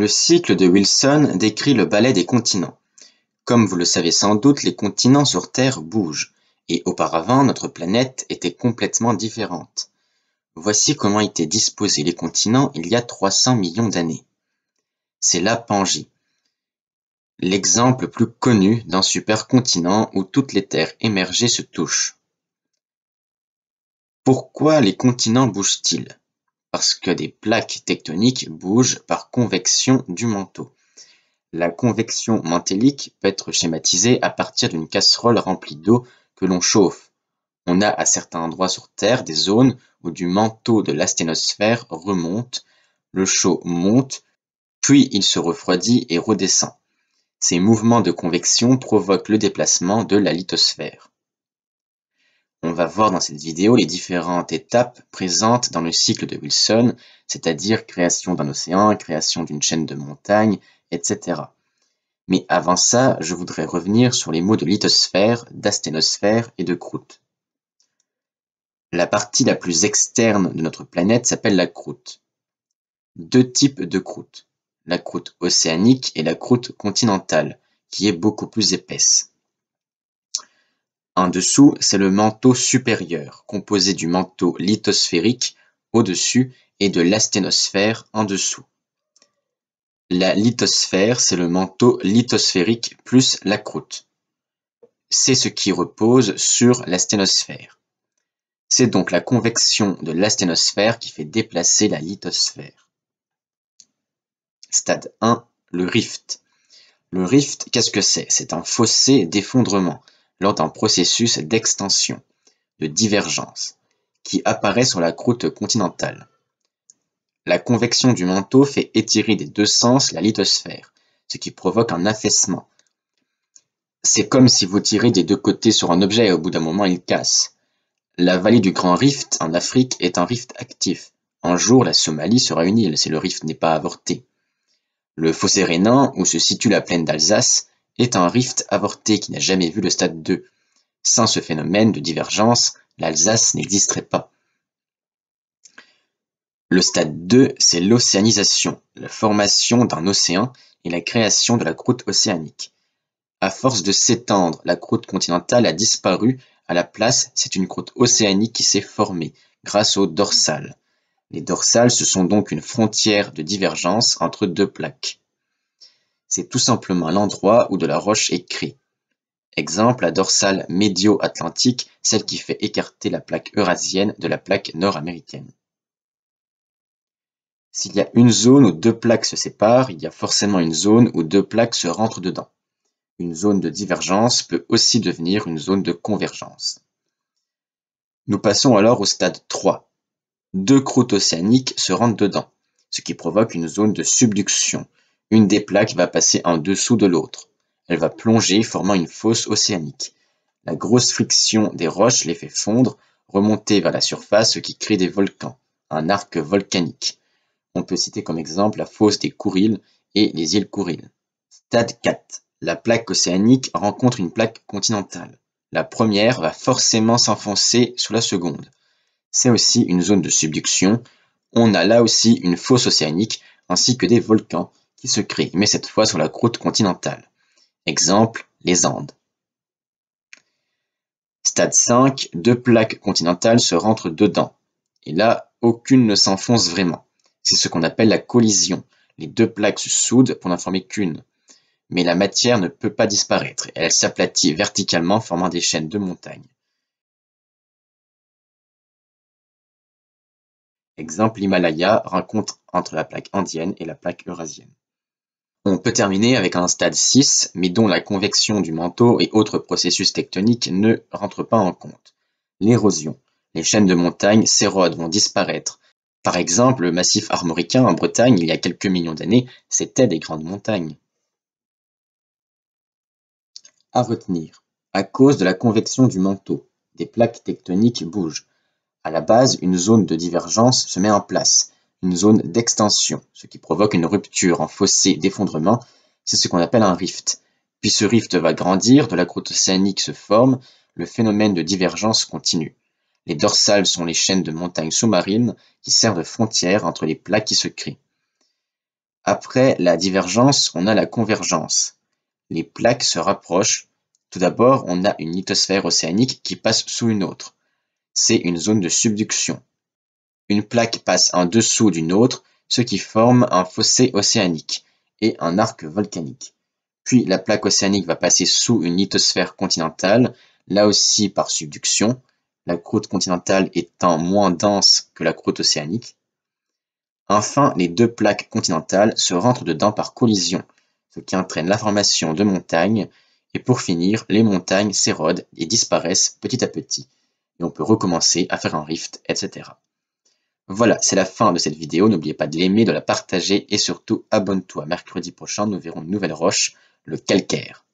Le cycle de Wilson décrit le balai des continents. Comme vous le savez sans doute, les continents sur Terre bougent, et auparavant notre planète était complètement différente. Voici comment étaient disposés les continents il y a 300 millions d'années. C'est la Pangée, l'exemple le plus connu d'un supercontinent où toutes les terres émergées se touchent. Pourquoi les continents bougent-ils? Parce que des plaques tectoniques bougent par convection du manteau. La convection mantélique peut être schématisée à partir d'une casserole remplie d'eau que l'on chauffe. On a à certains endroits sur Terre des zones où du manteau de l'asténosphère remonte, le chaud monte, puis il se refroidit et redescend. Ces mouvements de convection provoquent le déplacement de la lithosphère. On va voir dans cette vidéo les différentes étapes présentes dans le cycle de Wilson, c'est-à-dire création d'un océan, création d'une chaîne de montagnes, etc. Mais avant ça, je voudrais revenir sur les mots de lithosphère, d'asténosphère et de croûte. La partie la plus externe de notre planète s'appelle la croûte. Deux types de croûte, la croûte océanique et la croûte continentale, qui est beaucoup plus épaisse. En dessous, c'est le manteau supérieur, composé du manteau lithosphérique au-dessus et de l'asténosphère en dessous. La lithosphère, c'est le manteau lithosphérique plus la croûte. C'est ce qui repose sur l'asténosphère. C'est donc la convection de l'asténosphère qui fait déplacer la lithosphère. Stade 1, le rift. Le rift, qu'est-ce que c'est? C'est un fossé d'effondrement lors d'un processus d'extension, de divergence, qui apparaît sur la croûte continentale. La convection du manteau fait étirer des deux sens la lithosphère, ce qui provoque un affaissement. C'est comme si vous tirez des deux côtés sur un objet et au bout d'un moment il casse. La vallée du Grand Rift en Afrique est un rift actif. Un jour, la Somalie sera une île si le rift n'est pas avorté. Le fossé rhénan, où se situe la plaine d'Alsace, est un rift avorté qui n'a jamais vu le stade 2. Sans ce phénomène de divergence, l'Alsace n'existerait pas. Le stade 2, c'est l'océanisation, la formation d'un océan et la création de la croûte océanique. À force de s'étendre, la croûte continentale a disparu. À la place, c'est une croûte océanique qui s'est formée grâce aux dorsales. Les dorsales, ce sont donc une frontière de divergence entre deux plaques. C'est tout simplement l'endroit où de la roche est créée. Exemple, la dorsale médio-atlantique, celle qui fait écarter la plaque eurasienne de la plaque nord-américaine. S'il y a une zone où deux plaques se séparent, il y a forcément une zone où deux plaques se rentrent dedans. Une zone de divergence peut aussi devenir une zone de convergence. Nous passons alors au stade 3. Deux croûtes océaniques se rentrent dedans, ce qui provoque une zone de subduction. Une des plaques va passer en dessous de l'autre. Elle va plonger, formant une fosse océanique. La grosse friction des roches les fait fondre, remonter vers la surface, ce qui crée des volcans, un arc volcanique. On peut citer comme exemple la fosse des Kouriles et les îles Kouriles. Stade 4. La plaque océanique rencontre une plaque continentale. La première va forcément s'enfoncer sous la seconde. C'est aussi une zone de subduction. On a là aussi une fosse océanique ainsi que des volcans qui se créent, mais cette fois sur la croûte continentale. Exemple, les Andes. Stade 5. Deux plaques continentales se rentrent dedans. Et là, aucune ne s'enfonce vraiment. C'est ce qu'on appelle la collision. Les deux plaques se soudent pour n'en former qu'une. Mais la matière ne peut pas disparaître. Elle s'aplatit verticalement, formant des chaînes de montagnes. Exemple, l'Himalaya, rencontre entre la plaque indienne et la plaque eurasienne. On peut terminer avec un stade 6, mais dont la convection du manteau et autres processus tectoniques ne rentrent pas en compte. L'érosion. Les chaînes de montagnes s'érodent, vont disparaître. Par exemple, le massif armoricain en Bretagne, il y a quelques millions d'années, c'était des grandes montagnes. À retenir, à cause de la convection du manteau, des plaques tectoniques bougent. À la base, une zone de divergence se met en place, une zone d'extension, ce qui provoque une rupture en fossé d'effondrement, c'est ce qu'on appelle un rift. Puis ce rift va grandir, de la croûte océanique se forme, le phénomène de divergence continue. Les dorsales sont les chaînes de montagnes sous-marines qui servent de frontière entre les plaques qui se créent. Après la divergence, on a la convergence. Les plaques se rapprochent. Tout d'abord, on a une lithosphère océanique qui passe sous une autre. C'est une zone de subduction. Une plaque passe en dessous d'une autre, ce qui forme un fossé océanique et un arc volcanique. Puis la plaque océanique va passer sous une lithosphère continentale, là aussi par subduction, la croûte continentale étant moins dense que la croûte océanique. Enfin, les deux plaques continentales se rentrent dedans par collision, ce qui entraîne la formation de montagnes, et pour finir, les montagnes s'érodent et disparaissent petit à petit, et on peut recommencer à faire un rift, etc. Voilà, c'est la fin de cette vidéo, n'oubliez pas de l'aimer, de la partager, et surtout abonne-toi. Mercredi prochain, nous verrons une nouvelle roche, le calcaire.